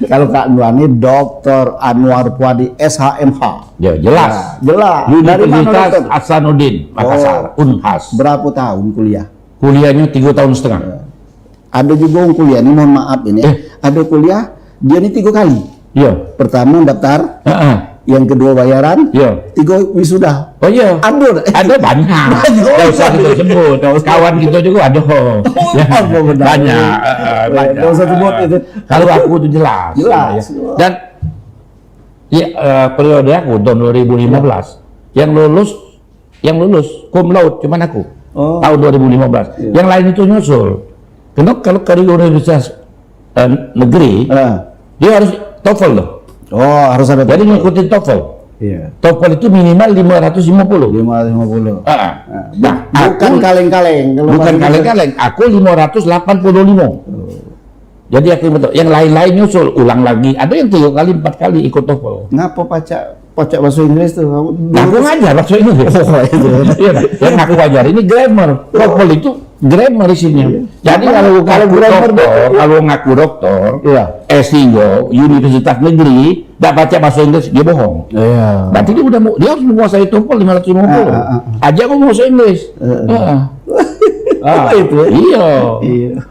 Kalau Kak Anwar ini Dr. Anwar Puadi SHMH. Ya, jelas. Ya, jelas. Dari mana Universitas dokter? Hasanuddin, Makassar, Unhas. Berapa tahun kuliah? Kuliahnya 3 tahun setengah. Ada juga yang kuliah ini, mohon maaf ini. Ada kuliah dia ini 3 kali. Iya. Pertama daftar, Heeh. yang kedua bayaran, Iya. 3 wisuda. Oh iya. Ada Banyak. Nggak usah kita sebut. Kawan kita juga ada. Ya, benar. banyak. Banyak. Nggak usah sebut itu. Kalau aku itu jelas. Jelas. Ya. Dan ya, periode aku tahun 2015 yang lulus cum laude cuman aku. Tahun 2015. Yang lain itu nyusul. Kenapa kalau ke universitas negeri dia harus TOEFL loh. Oh, harus ada. Jadi ngikutin TOEFL. Iya. TOEFL itu minimal 550. 550. Nah, Bukan kaleng-kaleng. bukan kaleng-kaleng. Aku 585. Jadi aku betul. Yang lain-lain nyusul, ulang lagi. Ada yang 3 kali, 4 kali ikut TOEFL. Ngapa pacak bahasa Inggris tuh? Nah, aku ngajar bahasa Inggris. Oh, itu. Iya, yang aku ajar ini grammar. TOEFL itu grammar isinya. Jadi kalau ngaku dokter, Iya. S3 universitas negeri, nggak baca bahasa Inggris, dia bohong. Iya. Berarti dia harus menguasai TOEFL 550. Aja aku bahasa Inggris. Apa itu? Iya. Iya.